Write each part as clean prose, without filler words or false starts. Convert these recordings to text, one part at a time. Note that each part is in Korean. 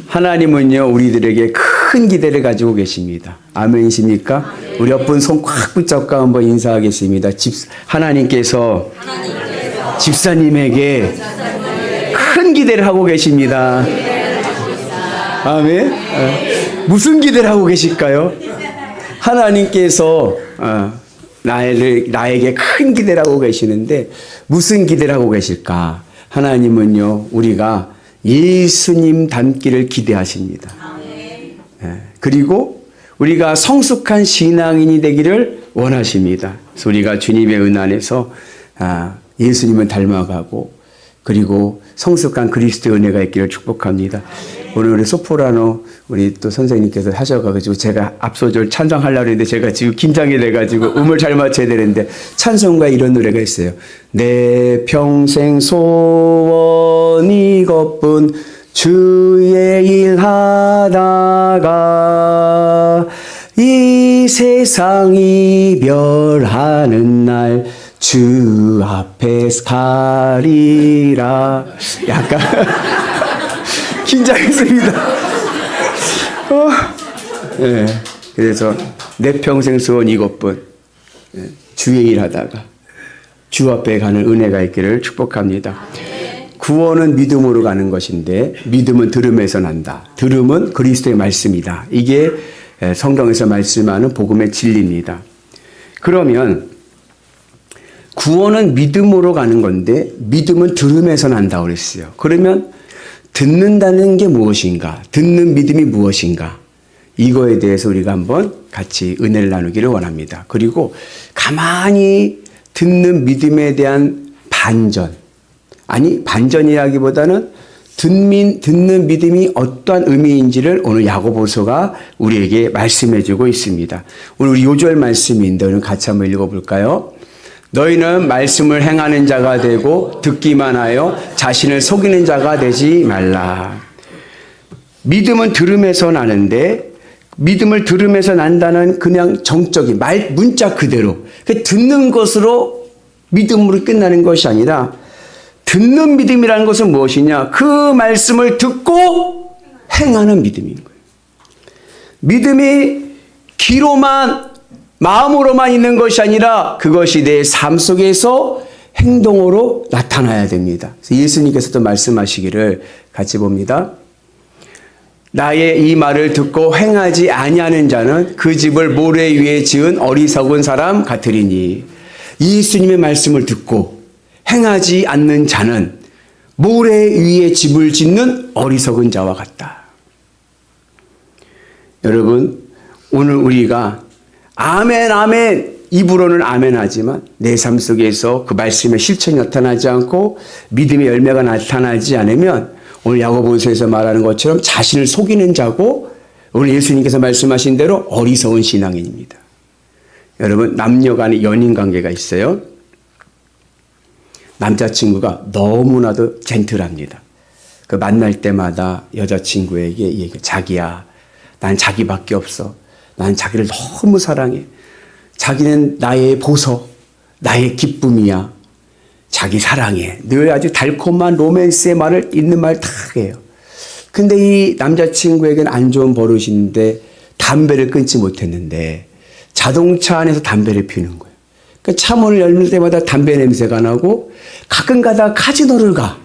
하나님은요, 우리들에게 큰 기대를 가지고 계십니다. 아멘이십니까? 우리 옆분 손 꽉 붙잡고 한번 인사하겠습니다. 하나님께서 집사님에게 큰 기대를 하고 계십니다. 아멘. 무슨 기대를 하고 계실까요? 하나님께서 나에게 큰 기대를 하고 계시는데 무슨 기대를 하고 계실까? 하나님은요, 우리가 예수님 닮기를 기대하십니다. 그리고 우리가 성숙한 신앙인이 되기를 원하십니다. 그래서 우리가 주님의 은 안에서 예수님을 닮아가고 그리고 성숙한 그리스도의 은혜가 있기를 축복합니다. 오늘 우리 소프라노 우리 또 선생님께서 하셔가지고 제가 앞소절 찬송하려고 했는데 제가 지금 긴장이 돼가지고 음을 잘 맞춰야 되는데 찬송가에 이런 노래가 있어요. 내 평생 소원 이것뿐 주의 일 하다가 이 세상 이별하는 날 주 앞에 가리라. 약간 긴장했습니다. 네, 그래서 내 평생 소원 이것뿐 주의 일 하다가 주 앞에 가는 은혜가 있기를 축복합니다. 구원은 믿음으로 가는 것인데 믿음은 들음에서 난다. 들음은 그리스도의 말씀이다. 이게 성경에서 말씀하는 복음의 진리입니다. 그러면 구원은 믿음으로 가는 건데 믿음은 들음에서 난다고 그랬어요. 그러면 듣는다는 게 무엇인가? 듣는 믿음이 무엇인가? 이거에 대해서 우리가 한번 같이 은혜를 나누기를 원합니다. 그리고 가만히 듣는 믿음에 대한 반전. 아니, 반전이라기보다는 듣는 믿음이 어떠한 의미인지를 오늘 야고보서가 우리에게 말씀해 주고 있습니다. 오늘 우리 요절 말씀인데 오늘 같이 한번 읽어볼까요? 너희는 말씀을 행하는 자가 되고 듣기만 하여 자신을 속이는 자가 되지 말라. 믿음은 들음에서 나는데 믿음을 들음에서 난다는 그냥 정적인 문자 그대로 듣는 것으로 믿음으로 끝나는 것이 아니라 듣는 믿음이라는 것은 무엇이냐? 그 말씀을 듣고 행하는 믿음인 거예요. 믿음이 귀로만 마음으로만 있는 것이 아니라 그것이 내 삶 속에서 행동으로 나타나야 됩니다. 그래서 예수님께서도 말씀하시기를 같이 봅니다. 나의 이 말을 듣고 행하지 아니하는 자는 그 집을 모래 위에 지은 어리석은 사람 같으리니. 예수님의 말씀을 듣고 행하지 않는 자는 모래 위에 집을 짓는 어리석은 자와 같다. 여러분, 오늘 우리가 아멘 아멘 입으로는 아멘 하지만 내 삶 속에서 그 말씀의 실천이 나타나지 않고 믿음의 열매가 나타나지 않으면 오늘 야고보서에서 말하는 것처럼 자신을 속이는 자고 오늘 예수님께서 말씀하신 대로 어리석은 신앙인입니다. 여러분, 남녀 간의 연인 관계가 있어요. 남자친구가 너무나도 젠틀합니다. 그 만날 때마다 여자친구에게 얘기해. 자기야, 난 자기밖에 없어. 난 자기를 너무 사랑해. 자기는 나의 보석, 나의 기쁨이야. 자기 사랑해. 늘 아주 달콤한 로맨스의 말을 있는 말 다 해요. 근데 이 남자친구에게는 안 좋은 버릇인데 담배를 끊지 못했는데 자동차 안에서 담배를 피우는 거예요. 그러니까 차 문을 열는 때마다 담배 냄새가 나고 가끔 가다가 카지노를 가.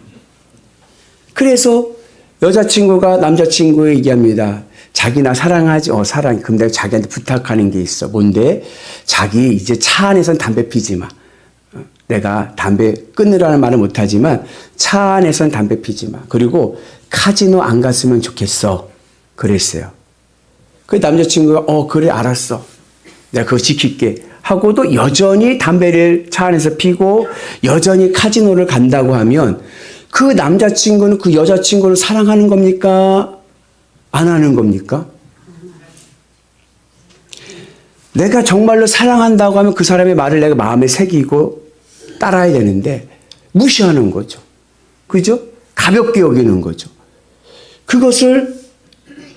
그래서 여자친구가 남자친구에게 얘기합니다. 자기 나 사랑하지? 사랑해. 그럼 내가 자기한테 부탁하는 게 있어. 뭔데? 자기 이제 차 안에선 담배 피지 마. 내가 담배 끊으라는 말은 못하지만 차 안에선 담배 피지 마. 그리고 카지노 안 갔으면 좋겠어. 그랬어요. 그 남자친구가 그래 알았어. 내가 그거 지킬게. 하고도 여전히 담배를 차 안에서 피고 여전히 카지노를 간다고 하면 그 남자친구는 그 여자친구를 사랑하는 겁니까? 안 하는 겁니까? 내가 정말로 사랑한다고 하면 그 사람의 말을 내가 마음에 새기고 따라야 되는데 무시하는 거죠. 그죠? 가볍게 여기는 거죠. 그것을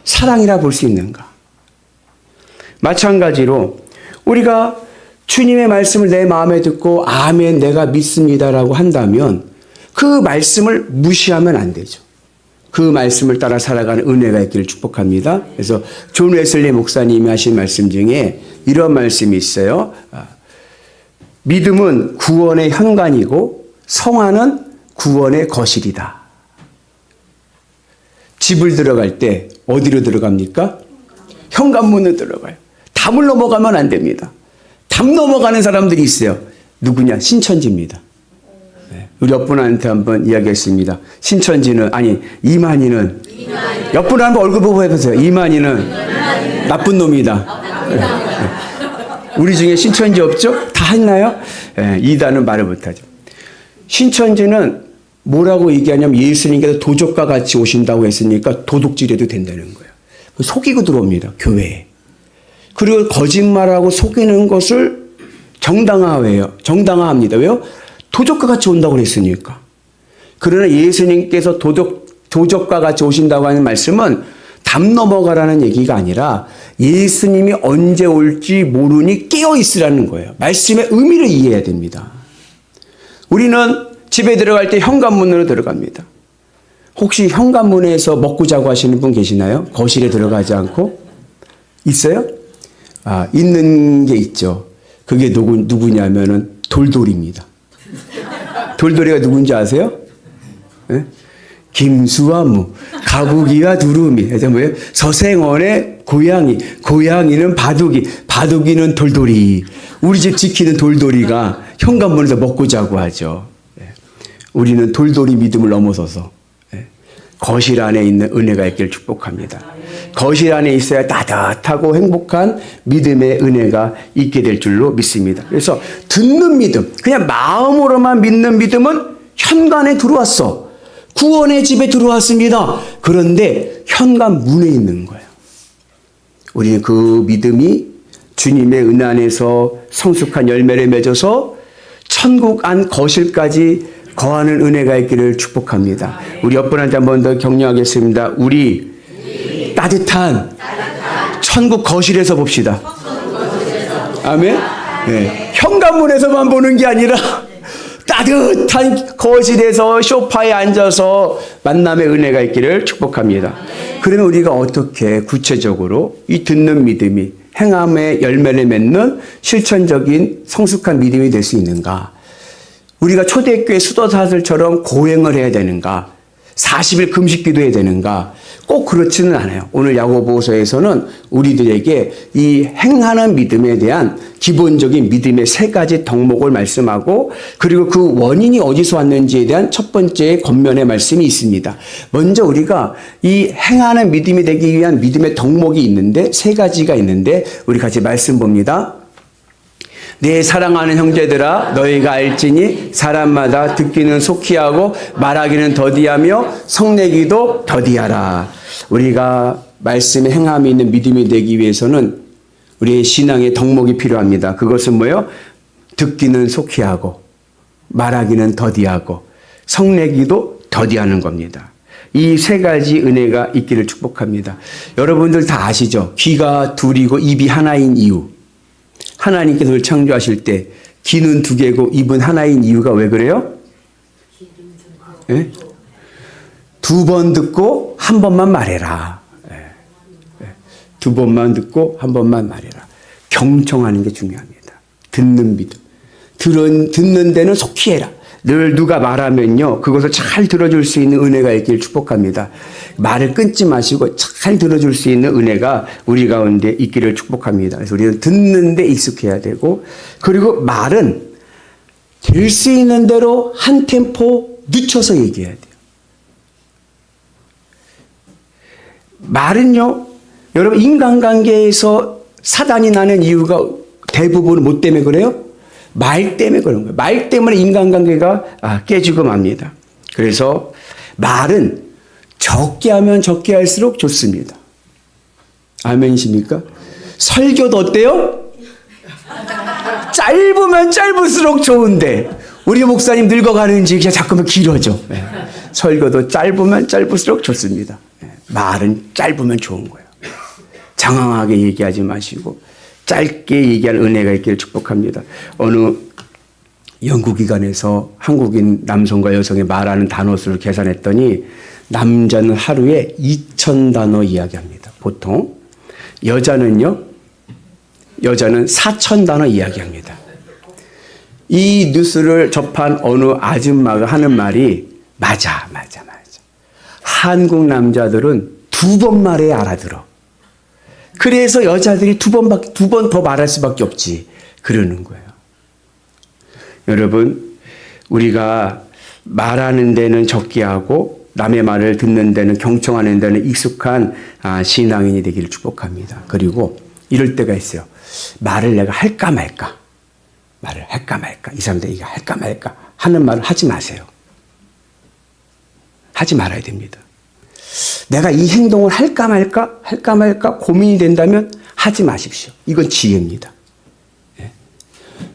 사랑이라 볼 수 있는가? 마찬가지로 우리가 주님의 말씀을 내 마음에 듣고 아멘 내가 믿습니다라고 한다면 그 말씀을 무시하면 안 되죠. 그 말씀을 따라 살아가는 은혜가 있기를 축복합니다. 그래서 존 웨슬리 목사님이 하신 말씀 중에 이런 말씀이 있어요. 믿음은 구원의 현관이고 성화는 구원의 거실이다. 집을 들어갈 때 어디로 들어갑니까? 현관문으로 들어가요. 담을 넘어가면 안 됩니다. 담 넘어가는 사람들이 있어요. 누구냐? 신천지입니다. 우리 옆분한테 한번 이야기했습니다. 신천지는, 아니, 이만희는, 옆분 한번 얼굴 보고 해보세요. 이만희는 나쁜 놈이다. 우리 중에 신천지 없죠? 다 했나요? 이다는 말을 못하죠. 신천지는 뭐라고 얘기하냐면 예수님께서 도적과 같이 오신다고 했으니까 도둑질해도 된다는 거예요. 속이고 들어옵니다. 교회에. 그리고 거짓말하고 속이는 것을 정당화해요. 정당화합니다. 왜요? 도적과 같이 온다고 했으니까. 그러나 예수님께서 도적과 같이 오신다고 하는 말씀은 담 넘어가라는 얘기가 아니라 예수님이 언제 올지 모르니 깨어 있으라는 거예요. 말씀의 의미를 이해해야 됩니다. 우리는 집에 들어갈 때 현관문으로 들어갑니다. 혹시 현관문에서 먹고 자고 하시는 분 계시나요? 거실에 들어가지 않고? 있어요? 있는 게 있죠. 그게 누구냐면은 돌돌이입니다. 돌돌이가 누군지 아세요? 네? 김수와무, 가구기와 두루미. 그래서 뭐예요? 서생원의 고양이, 고양이는 바둑이, 바둑이는 돌돌이. 우리 집 지키는 돌돌이가 현관문에서 먹고 자고 하죠. 우리는 돌돌이 믿음을 넘어서서 거실 안에 있는 은혜가 있기를 축복합니다. 거실 안에 있어야 따뜻하고 행복한 믿음의 은혜가 있게 될 줄로 믿습니다. 그래서 듣는 믿음, 그냥 마음으로만 믿는 믿음은 현관에 들어왔어. 구원의 집에 들어왔습니다. 그런데 현관 문에 있는 거예요. 우리는 그 믿음이 주님의 은혜 안에서 성숙한 열매를 맺어서 천국 안 거실까지 거하는 은혜가 있기를 축복합니다. 우리 옆분한테 한 번 더 격려하겠습니다. 우리 따뜻한 천국 거실에서 봅시다. 아멘. 네. 현관문에서만 보는 게 아니라 따뜻한 거실에서 소파에 앉아서 만남의 은혜가 있기를 축복합니다. 그러면 우리가 어떻게 구체적으로 이 듣는 믿음이 행함의 열매를 맺는 실천적인 성숙한 믿음이 될 수 있는가? 우리가 초대교회 수도사들처럼 고행을 해야 되는가? 40일 금식 기도해야 되는가? 꼭 그렇지는 않아요. 오늘 야고보서에서는 우리들에게 이 행하는 믿음에 대한 기본적인 믿음의 세 가지 덕목을 말씀하고 그리고 그 원인이 어디서 왔는지에 대한 첫 번째 겉면의 말씀이 있습니다. 먼저 우리가 이 행하는 믿음이 되기 위한 믿음의 덕목이 있는데 세 가지가 있는데 우리 같이 말씀 봅니다. 내 사랑하는 형제들아 너희가 알지니 사람마다 듣기는 속히 하고 말하기는 더디하며 성내기도 더디하라. 우리가 말씀에 행함이 있는 믿음이 되기 위해서는 우리의 신앙의 덕목이 필요합니다. 그것은 뭐예요? 듣기는 속히 하고 말하기는 더디하고 성내기도 더디하는 겁니다. 이 세 가지 은혜가 있기를 축복합니다. 여러분들 다 아시죠? 귀가 둘이고 입이 하나인 이유. 하나님께서 우리를 창조하실 때 귀는 두 개고 입은 하나인 이유가 왜 그래요? 네? 두 번 듣고 한 번만 말해라. 두 번만 듣고 한 번만 말해라. 경청하는 게 중요합니다. 듣는 믿음. 듣는 데는 속히 해라. 늘 누가 말하면요. 그것을 잘 들어줄 수 있는 은혜가 있기를 축복합니다. 말을 끊지 마시고 잘 들어줄 수 있는 은혜가 우리 가운데 있기를 축복합니다. 그래서 우리는 듣는 데 익숙해야 되고 그리고 말은 될 수 있는 대로 한 템포 늦춰서 얘기해야 돼요. 말은요. 여러분 인간관계에서 사단이 나는 이유가 대부분 뭐 때문에 그래요? 말 때문에 그런 거예요. 말 때문에 인간관계가 깨지고 맙니다. 그래서 말은 적게 하면 적게 할수록 좋습니다. 아멘이십니까? 설교도 어때요? 짧으면 짧을수록 좋은데 우리 목사님 늙어가는지 그냥 자꾸만 길어져. 설교도 짧으면 짧을수록 좋습니다. 말은 짧으면 좋은 거예요. 장황하게 얘기하지 마시고 짧게 얘기할 은혜가 있기를 축복합니다. 어느 연구기관에서 한국인 남성과 여성의 말하는 단어 수를 계산했더니 남자는 하루에 2,000단어 이야기합니다. 보통. 여자는 4,000단어 이야기합니다. 이 뉴스를 접한 어느 아줌마가 하는 말이 맞아. 한국 남자들은 2번 말에 알아들어. 그래서 여자들이 2번 더 말할 수밖에 없지. 그러는 거예요. 여러분, 우리가 말하는 데는 적게 하고 남의 말을 듣는 데는 경청하는 데는 익숙한 신앙인이 되기를 축복합니다. 그리고 이럴 때가 있어요. 말을 내가 할까 말까. 이 사람들 이거 할까 말까 하는 말을 하지 마세요. 하지 말아야 됩니다. 내가 이 행동을 할까 말까 고민이 된다면 하지 마십시오. 이건 지혜입니다.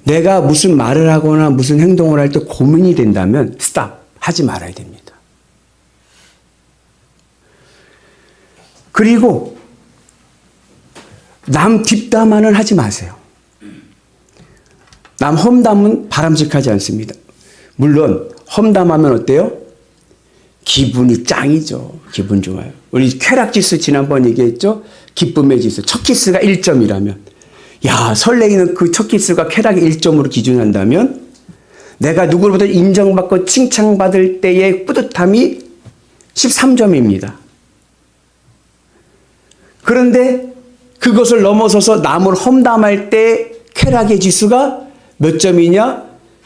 내가 무슨 말을 하거나 무슨 행동을 할 때 고민이 된다면 스탑, 하지 말아야 됩니다. 그리고 남 뒷담화는 하지 마세요. 남 험담은 바람직하지 않습니다. 물론 험담하면 어때요? 기분이 짱이죠. 기분 좋아요. 우리 쾌락지수 지난번 얘기했죠? 기쁨의 지수. 첫 키스가 1점이라면 야, 설레이는 그 첫 키스가 쾌락의 1점으로 기준한다면 내가 누구로부터 인정받고 칭찬받을 때의 뿌듯함이 13점입니다. 그런데 그것을 넘어서서 남을 험담할 때 쾌락의 지수가 몇 점이냐?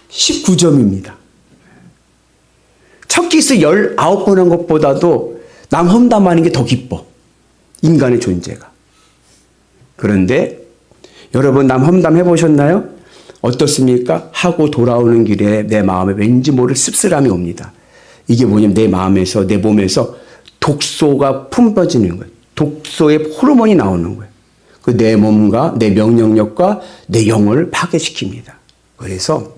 19점입니다. 첫 키스 19번 한 것보다도 남 험담하는 게 더 기뻐. 인간의 존재가. 그런데 여러분 남 험담 해보셨나요? 어떻습니까? 하고 돌아오는 길에 내 마음에 왠지 모를 씁쓸함이 옵니다. 이게 뭐냐면 내 마음에서 내 몸에서 독소가 품어지는 거예요. 독소의 호르몬이 나오는 거예요. 그 내 몸과 내 명령력과 내 영혼을 파괴시킵니다. 그래서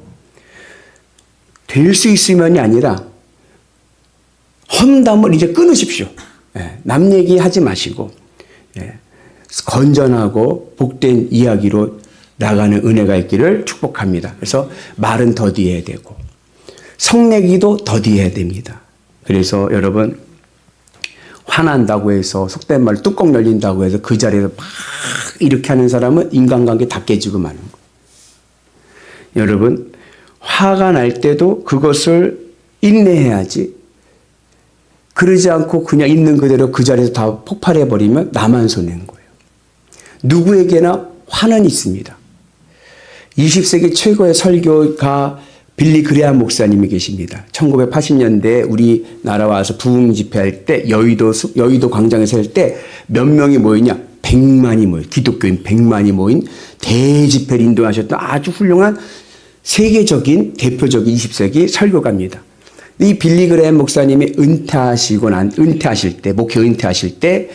될 수 있으면이 아니라 험담을 이제 끊으십시오. 남 얘기하지 마시고 건전하고 복된 이야기로 나가는 은혜가 있기를 축복합니다. 그래서 말은 더디해야 되고 성내기도 더디해야 됩니다. 그래서 여러분 화난다고 해서 속된 말 뚜껑 열린다고 해서 그 자리에서 막 이렇게 하는 사람은 인간관계 다 깨지고 마는 거예요. 여러분 화가 날 때도 그것을 인내해야지. 그러지 않고 그냥 있는 그대로 그 자리에서 다 폭발해버리면 나만 손해인 거예요. 누구에게나 화는 있습니다. 20세기 최고의 설교가 빌리 그레함 목사님이 계십니다. 1980년대에 우리나라 와서 부흥 집회할 때 여의도 광장에서 할 때 몇 명이 모이냐? 100만이 모인 기독교인 100만이 모인 대집회를 인도하셨던 아주 훌륭한 세계적인 대표적인 20세기 설교가입니다. 이 빌리 그레함 목사님이 은퇴하실 때 목회 은퇴하실 때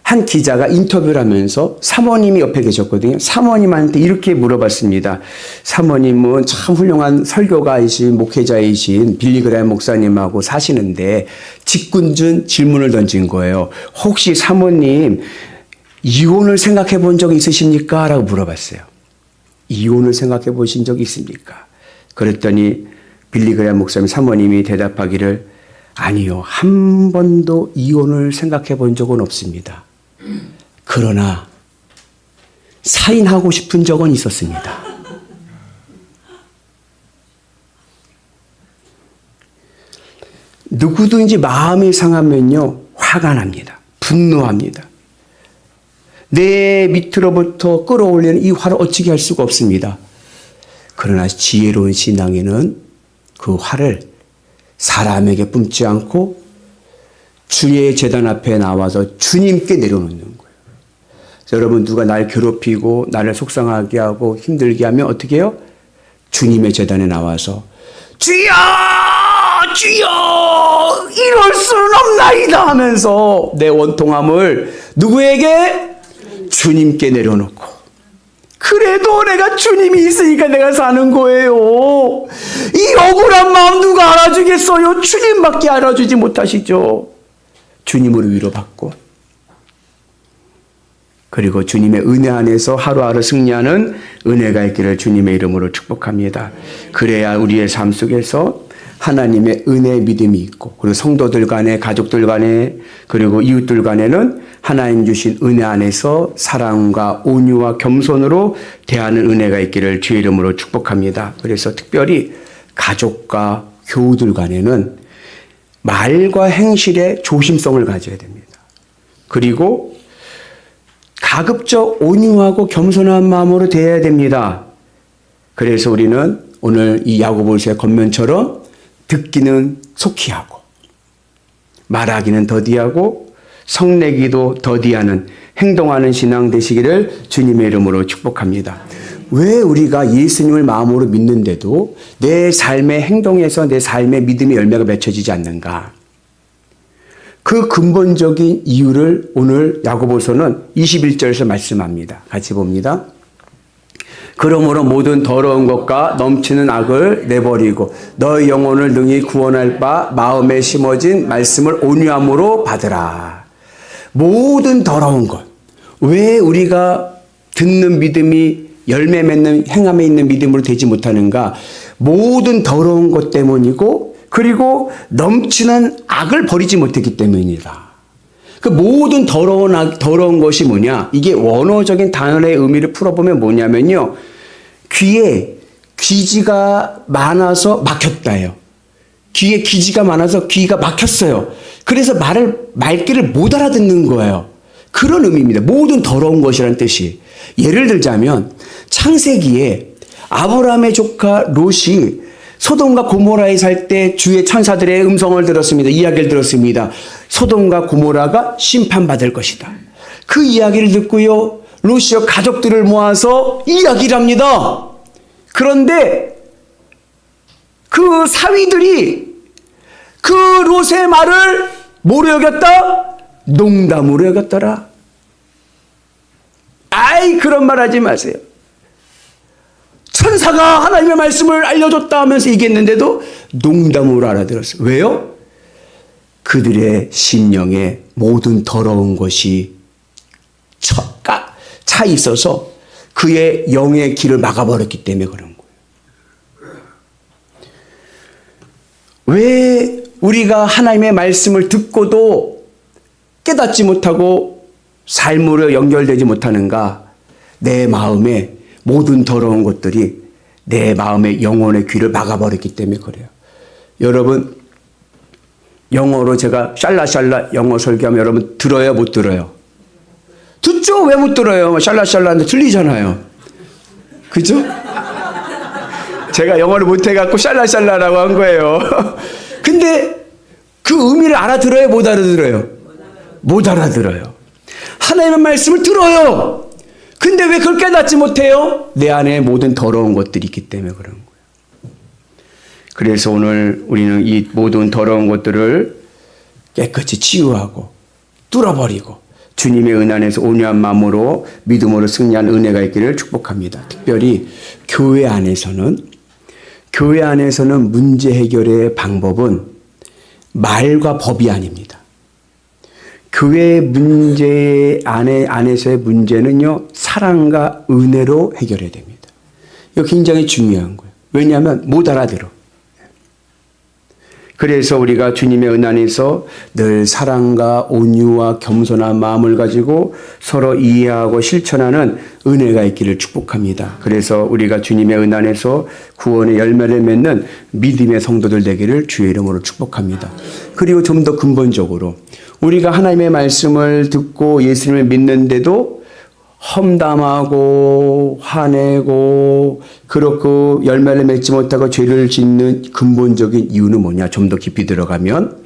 한 기자가 인터뷰를 하면서 사모님이 옆에 계셨거든요. 사모님한테 이렇게 물어봤습니다. 사모님은 참 훌륭한 설교가이신 목회자이신 빌리 그레함 목사님하고 사시는데 직군준 질문을 던진 거예요. 혹시 사모님 이혼을 생각해 본 적이 있으십니까? 라고 물어봤어요. 이혼을 생각해 보신 적이 있습니까? 그랬더니 빌리 그레함 목사님 사모님이 대답하기를 아니요. 한 번도 이혼을 생각해 본 적은 없습니다. 그러나 살인하고 싶은 적은 있었습니다. 누구든지 마음이 상하면요. 화가 납니다. 분노합니다. 내 밑으로부터 끌어올리는 이 화를 어찌게 할 수가 없습니다. 그러나 지혜로운 신앙인은 그 화를 사람에게 뿜지 않고 주의 제단 앞에 나와서 주님께 내려놓는 거예요. 여러분 누가 날 괴롭히고 나를 속상하게 하고 힘들게 하면 어떻게 해요? 주님의 제단에 나와서 주여 주여 이럴 수는 없나이다 하면서 내 원통함을 누구에게? 주님께 내려놓고 그래도 내가 주님이 있으니까 내가 사는 거예요. 이 억울한 마음 누가 알아주겠어요? 주님밖에 알아주지 못하시죠. 주님으로 위로받고 그리고 주님의 은혜 안에서 하루하루 승리하는 은혜가 있기를 주님의 이름으로 축복합니다. 그래야 우리의 삶 속에서 하나님의 은혜의 믿음이 있고, 그리고 성도들 간에, 가족들 간에, 그리고 이웃들 간에는 하나님 주신 은혜 안에서 사랑과 온유와 겸손으로 대하는 은혜가 있기를 주의 이름으로 축복합니다. 그래서 특별히 가족과 교우들 간에는 말과 행실에 조심성을 가져야 됩니다. 그리고 가급적 온유하고 겸손한 마음으로 대해야 됩니다. 그래서 우리는 오늘 이 야고보서의 겉면처럼 듣기는 속히 하고 말하기는 더디하고 성내기도 더디하는 행동하는 신앙 되시기를 주님의 이름으로 축복합니다. 왜 우리가 예수님을 마음으로 믿는데도 내 삶의 행동에서 내 삶의 믿음의 열매가 맺혀지지 않는가? 그 근본적인 이유를 오늘 야고보서는 21절에서 말씀합니다. 같이 봅니다. 그러므로 모든 더러운 것과 넘치는 악을 내버리고 너의 영혼을 능히 구원할 바 마음에 심어진 말씀을 온유함으로 받으라. 모든 더러운 것. 왜 우리가 듣는 믿음이 열매 맺는 행함에 있는 믿음으로 되지 못하는가? 모든 더러운 것 때문이고, 그리고 넘치는 악을 버리지 못했기 때문이다. 그 모든 더러운 것이 뭐냐? 이게 원어적인 단어의 의미를 풀어보면 뭐냐면요. 귀에 귀지가 많아서 막혔다예요. 귀에 귀지가 많아서 귀가 막혔어요. 그래서 말귀를 못 알아듣는 거예요. 그런 의미입니다. 모든 더러운 것이라는 뜻이. 예를 들자면 창세기에 아브라함의 조카 롯이 소돔과 고모라에 살 때 주의 천사들의 음성을 들었습니다. 이야기를 들었습니다. 소돔과 고모라가 심판받을 것이다. 그 이야기를 듣고요. 롯이요 가족들을 모아서 이야기를 합니다. 그런데 그 사위들이 그 롯의 말을 뭐로 여겼다? 농담으로 여겼더라. 아이 그런 말 하지 마세요. 천사가 하나님의 말씀을 알려줬다 하면서 얘기했는데도 농담으로 알아들었어요. 왜요? 그들의 심령에 모든 더러운 것이 차 있어서 그의 영의 길을 막아버렸기 때문에 그런 거예요. 왜 우리가 하나님의 말씀을 듣고도 깨닫지 못하고 삶으로 연결되지 못하는가? 내 마음에 모든 더러운 것들이 내 마음의 영혼의 귀를 막아버렸기 때문에 그래요. 여러분, 영어로 제가 샬라샬라 영어 설교하면 여러분 들어요, 못 들어요? 듣죠? 왜 못 들어요? 샬라샬라인데 들리잖아요. 그죠? 제가 영어를 못해갖고 샬라샬라라고 한 거예요. 근데 그 의미를 알아들어요? 못 알아들어요? 못 알아들어요. 하나님의 말씀을 들어요. 근데 왜 그걸 깨닫지 못해요? 내 안에 모든 더러운 것들이 있기 때문에 그런 거예요. 그래서 오늘 우리는 이 모든 더러운 것들을 깨끗이 치유하고 뚫어버리고 주님의 은혜 안에서 온유한 마음으로 믿음으로 승리한 은혜가 있기를 축복합니다. 특별히 교회 안에서는 문제 해결의 방법은 말과 법이 아닙니다. 교회 문제 안에서의 문제는요, 사랑과 은혜로 해결해야 됩니다. 이거 굉장히 중요한 거예요. 왜냐하면 못 알아들어. 그래서 우리가 주님의 은혜 안에서 늘 사랑과 온유와 겸손한 마음을 가지고 서로 이해하고 실천하는 은혜가 있기를 축복합니다. 그래서 우리가 주님의 은혜 안에서 구원의 열매를 맺는 믿음의 성도들 되기를 주의 이름으로 축복합니다. 그리고 좀 더 근본적으로 우리가 하나님의 말씀을 듣고 예수님을 믿는데도 험담하고 화내고 그렇고 열매를 맺지 못하고 죄를 짓는 근본적인 이유는 뭐냐? 좀 더 깊이 들어가면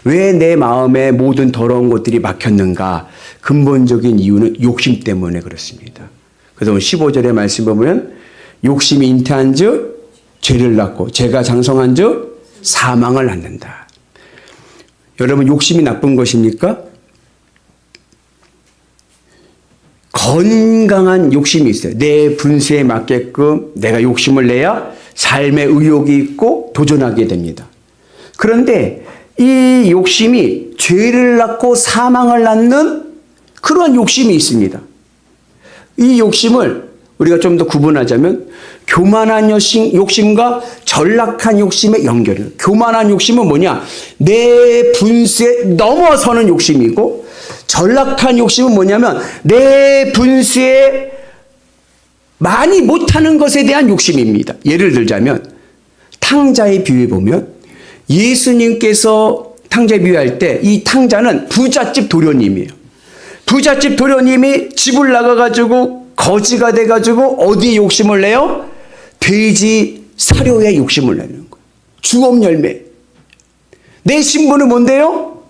왜 내 마음에 모든 더러운 것들이 막혔는가? 근본적인 이유는 욕심 때문에 그렇습니다. 그래서 15절의 말씀 보면 욕심이 잉태한 즉 죄를 낳고 죄가 장성한 즉 사망을 낳는다. 여러분, 욕심이 나쁜 것입니까? 건강한 욕심이 있어요. 내 분수에 맞게끔 내가 욕심을 내야 삶의 의욕이 있고 도전하게 됩니다. 그런데 이 욕심이 죄를 낳고 사망을 낳는 그러한 욕심이 있습니다. 이 욕심을 우리가 좀 더 구분하자면 교만한 욕심과 전락한 욕심의 연결이에요. 교만한 욕심은 뭐냐? 내 분수에 넘어서는 욕심이고, 전락한 욕심은 뭐냐면 내 분수에 많이 못하는 것에 대한 욕심입니다. 예를 들자면 탕자의 비유에 보면 예수님께서 탕자 비유할 때 이 탕자는 부잣집 도련님이에요. 부잣집 도련님이 집을 나가가지고 거지가 돼가지고 어디에 욕심을 내요? 돼지 사료에 욕심을 내는 거예요. 주업 열매. 내 신분은 뭔데요?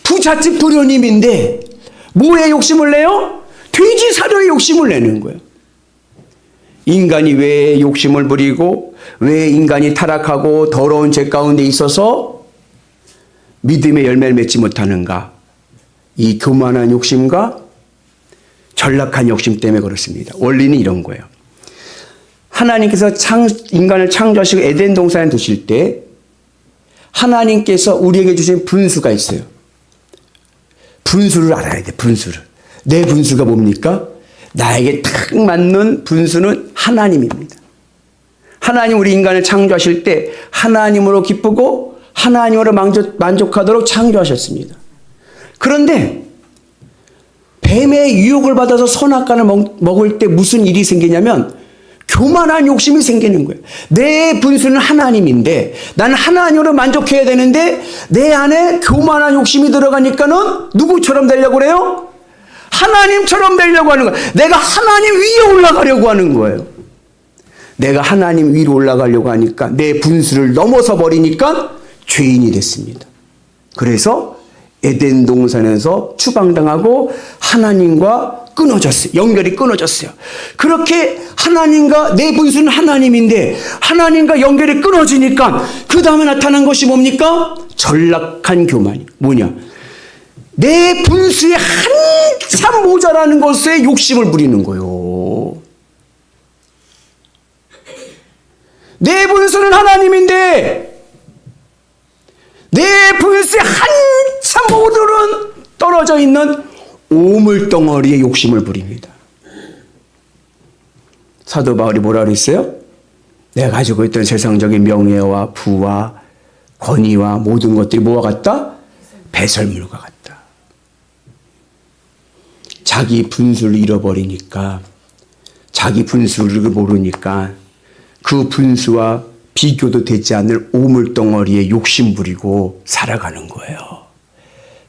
부잣집 도련님인데 뭐에 욕심을 내요? 돼지 사료에 욕심을 내는 거예요. 인간이 왜 욕심을 부리고 왜 인간이 타락하고 더러운 죄 가운데 있어서 믿음의 열매를 맺지 못하는가? 이 교만한 욕심과 전락한 욕심 때문에 그렇습니다. 원리는 이런 거예요. 하나님께서 인간을 창조하시고 에덴 동산에 두실 때 하나님께서 우리에게 주신 분수가 있어요. 분수를 알아야 돼. 분수를. 내 분수가 뭡니까? 나에게 딱 맞는 분수는 하나님입니다. 하나님 우리 인간을 창조하실 때 하나님으로 기쁘고 하나님으로 만족하도록 창조하셨습니다. 그런데 뱀의 유혹을 받아서 선악과를 먹을 때 무슨 일이 생기냐면 교만한 욕심이 생기는 거예요. 내 분수는 하나님인데 나는 하나님으로 만족해야 되는데 내 안에 교만한 욕심이 들어가니까는 누구처럼 되려고 그래요? 하나님처럼 되려고 하는 거예요. 내가 하나님 위에 올라가려고 하는 거예요. 내가 하나님 위로 올라가려고 하니까 내 분수를 넘어서 버리니까 죄인이 됐습니다. 그래서 에덴 동산에서 추방당하고 하나님과 끊어졌어요. 연결이 끊어졌어요. 그렇게 하나님과 내 분수는 하나님인데 하나님과 연결이 끊어지니까 그 다음에 나타난 것이 뭡니까? 전락한 교만이 뭐냐? 내 분수에 한참 모자라는 것에 욕심을 부리는 거예요. 내 분수는 하나님인데 내 분수에 한참 모두는 떨어져 있는 오물덩어리에 욕심을 부립니다. 사도 바울이 뭐라 그랬어요? 내가 가지고 있던 세상적인 명예와 부와 권위와 모든 것들이 뭐와 같다? 배설물과 같다. 자기 분수를 잃어버리니까 자기 분수를 모르니까 그 분수와 비교도 되지 않을 오물덩어리에 욕심 부리고 살아가는 거예요.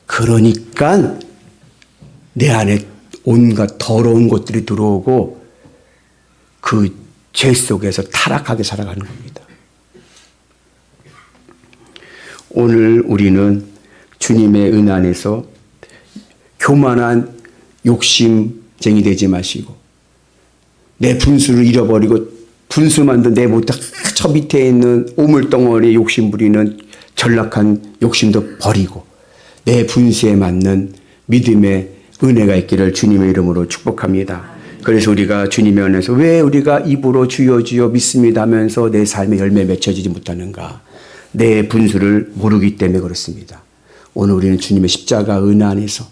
그러니까 내 안에 온갖 더러운 것들이 들어오고 그 죄 속에서 타락하게 살아가는 겁니다. 오늘 우리는 주님의 은혜 안에서 교만한 욕심쟁이 되지 마시고 내 분수를 잃어버리고 분수만도 내 못해 저 밑에 있는 오물덩어리에 욕심 부리는 전락한 욕심도 버리고 내 분수에 맞는 믿음의 은혜가 있기를 주님의 이름으로 축복합니다. 그래서 우리가 주님의 은혜에서 왜 우리가 입으로 주여 주여 믿습니다 하면서 내 삶의 열매 맺혀지지 못하는가? 내 분수를 모르기 때문에 그렇습니다. 오늘 우리는 주님의 십자가 은혜 안에서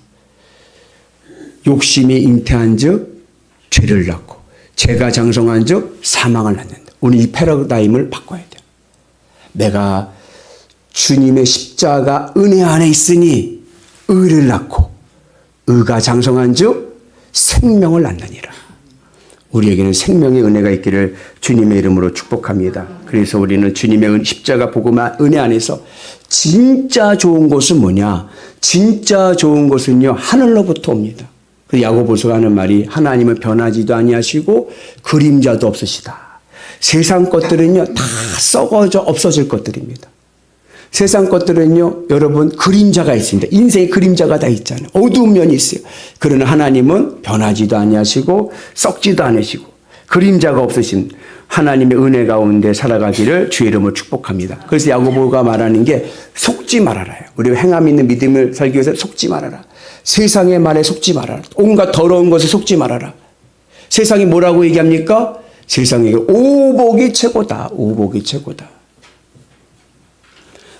욕심이 잉태한 즉 죄를 낳고 죄가 장성한 즉 사망을 낳는다. 오늘 이 패러다임을 바꿔야 돼요. 내가 주님의 십자가 은혜 안에 있으니 의를 낳고 의가 장성한 즉 생명을 낳느니라. 우리에게는 생명의 은혜가 있기를 주님의 이름으로 축복합니다. 그래서 우리는 주님의 십자가 복음 은혜 안에서 진짜 좋은 것은 뭐냐? 진짜 좋은 것은요 하늘로부터 옵니다. 야고보서가 하는 말이 하나님은 변하지도 아니하시고 그림자도 없으시다. 세상 것들은요 다 썩어져 없어질 것들입니다. 세상 것들은요 여러분 그림자가 있습니다. 인생의 그림자가 다 있잖아요. 어두운 면이 있어요. 그러나 하나님은 변하지도 아니하시고 썩지도 않으시고 그림자가 없으신 하나님의 은혜 가운데 살아가기를 주의 이름으로 축복합니다. 그래서 야고보가 말하는 게 속지 말아라요. 우리가 행함 있는 믿음을 살기 위해서 속지 말아라. 세상의 말에 속지 말아라. 온갖 더러운 것에 속지 말아라. 세상이 뭐라고 얘기합니까? 세상에게 오복이 최고다. 오복이 최고다.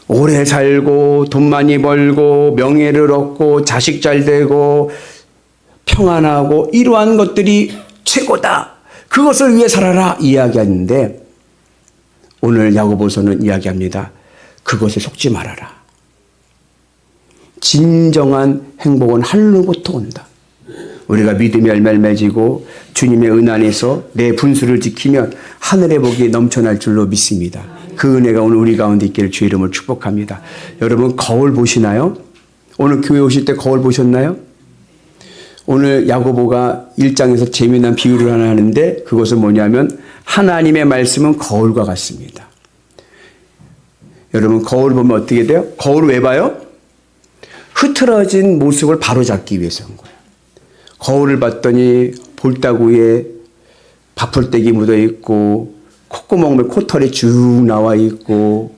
오래 살고 돈 많이 벌고 명예를 얻고 자식 잘 되고 평안하고 이러한 것들이 최고다. 그것을 위해 살아라 이야기하는데 오늘 야고보서는 이야기합니다. 그것에 속지 말아라. 진정한 행복은 하늘로부터 온다. 우리가 믿음의 열매를 맺고 주님의 은혜 안에서 내 분수를 지키면 하늘의 복이 넘쳐날 줄로 믿습니다. 그 은혜가 오늘 우리 가운데 있기를 주의 이름으로 축복합니다. 여러분 거울 보시나요? 오늘 교회 오실 때 거울 보셨나요? 오늘 야고보가 1장에서 재미난 비유를 하나 하는데 그것은 뭐냐면 하나님의 말씀은 거울과 같습니다. 여러분 거울 보면 어떻게 돼요? 거울 왜 봐요? 흐트러진 모습을 바로잡기 위해서인 거예요. 거울을 봤더니 볼따구에 밥풀떼기 묻어 있고 콧구멍에 코털이 쭉 나와 있고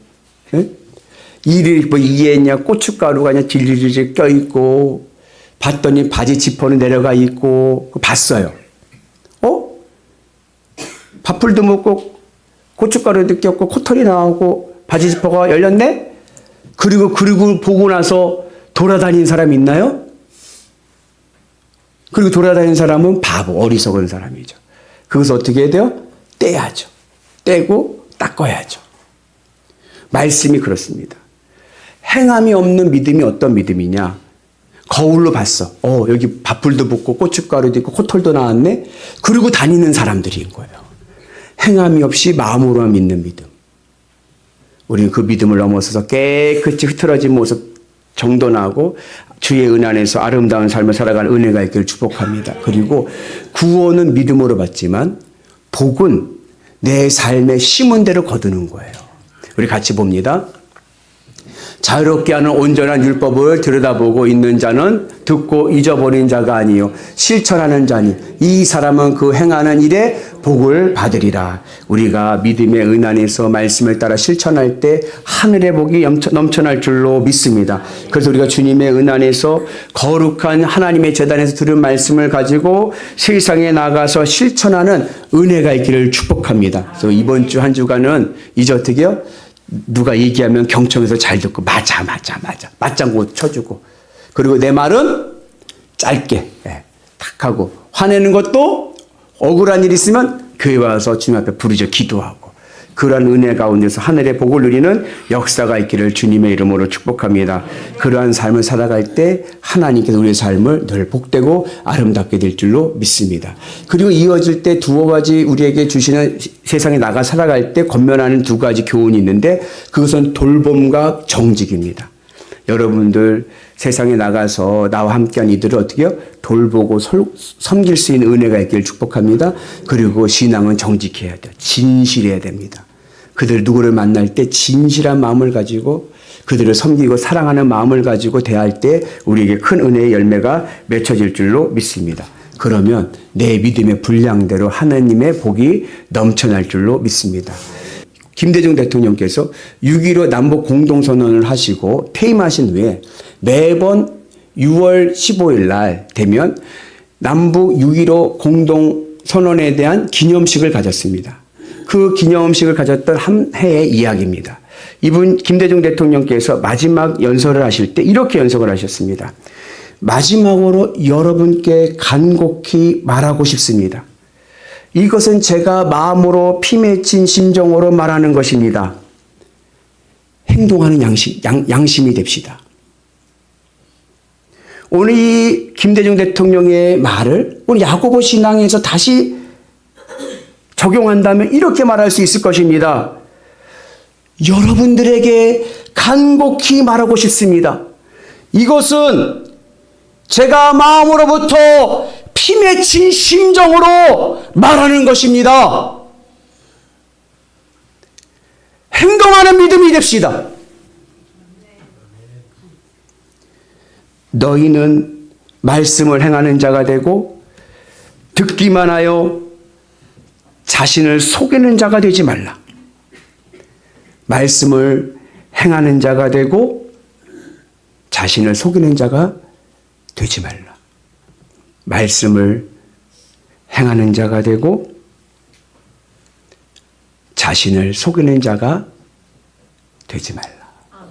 이를 뭐 이해했냐 고춧가루가 그냥 질질질 껴 있고 봤더니 바지 지퍼는 내려가 있고 봤어요. 밥풀도 먹고 고춧가루도 꼈고 코털이 나오고 바지 지퍼가 열렸네? 그리고 보고 나서 돌아다니는 사람 있나요? 그리고 돌아다니는 사람은 바보, 어리석은 사람이죠. 그것을 어떻게 해야 돼요? 떼야죠. 떼고 닦아야죠. 말씀이 그렇습니다. 행함이 없는 믿음이 어떤 믿음이냐? 거울로 봤어. 여기 밥풀도 붓고 고춧가루도 있고 코털도 나왔네? 그리고 다니는 사람들인 거예요. 행함이 없이 마음으로만 믿는 믿음. 우리는 그 믿음을 넘어서서 깨끗이 흐트러진 모습 정돈하고 주의 은혜 안에서 아름다운 삶을 살아가는 은혜가 있기를 축복합니다. 그리고 구원은 믿음으로 받지만 복은 내 삶에 심은 대로 거두는 거예요. 우리 같이 봅니다. 자유롭게 하는 온전한 율법을 들여다보고 있는 자는 듣고 잊어버린 자가 아니요 실천하는 자니 이 사람은 그 행하는 일에 복을 받으리라. 우리가 믿음의 은 안에서 말씀을 따라 실천할 때 하늘의 복이 넘쳐날 줄로 믿습니다. 그래서 우리가 주님의 은 안에서 거룩한 하나님의 제단에서 들은 말씀을 가지고 세상에 나가서 실천하는 은혜가 있기를 축복합니다. 그래서 이번 주 한 주간은 이제 어떻게 해요? 누가 얘기하면 경청해서 잘 듣고 맞아 맞장구 쳐주고 그리고 내 말은 짧게 탁 하고 화내는 것도 억울한 일 있으면 교회 와서 주님 앞에 부르짖어 기도하고 그러한 은혜 가운데서 하늘의 복을 누리는 역사가 있기를 주님의 이름으로 축복합니다. 그러한 삶을 살아갈 때 하나님께서 우리의 삶을 늘 복되고 아름답게 될 줄로 믿습니다. 그리고 이어질 때 두어 가지 우리에게 주시는 세상에 나가 살아갈 때 권면하는 두 가지 교훈이 있는데 그것은 돌봄과 정직입니다. 여러분들 세상에 나가서 나와 함께한 이들을 어떻게 해요? 돌보고 섬길 수 있는 은혜가 있기를 축복합니다. 그리고 신앙은 정직해야 돼요. 진실해야 됩니다. 그들 누구를 만날 때 진실한 마음을 가지고 그들을 섬기고 사랑하는 마음을 가지고 대할 때 우리에게 큰 은혜의 열매가 맺혀질 줄로 믿습니다. 그러면 내 믿음의 분량대로 하나님의 복이 넘쳐날 줄로 믿습니다. 김대중 대통령께서 6.15 남북 공동선언을 하시고 퇴임하신 후에 매번 6월 15일 날 되면 남북 6.15 공동선언에 대한 기념식을 가졌습니다. 그 기념식을 가졌던 한 해의 이야기입니다. 이분 김대중 대통령께서 마지막 연설을 하실 때 이렇게 연설을 하셨습니다. 마지막으로 여러분께 간곡히 말하고 싶습니다. 이것은 제가 마음으로 피 맺힌 심정으로 말하는 것입니다. 행동하는 양심이 됩시다. 오늘 이 김대중 대통령의 말을 오늘 야고보 신앙에서 다시 적용한다면 이렇게 말할 수 있을 것입니다. 여러분들에게 간곡히 말하고 싶습니다. 이것은 제가 마음으로부터 피 맺힌 심정으로 말하는 것입니다. 행동하는 믿음이 됩시다. 너희는 말씀을 행하는 자가 되고 듣기만 하여 자신을 속이는 자가 되지 말라. 말씀을 행하는 자가 되고 자신을 속이는 자가 되지 말라. 말씀을 행하는 자가 되고 자신을 속이는 자가 되지 말라.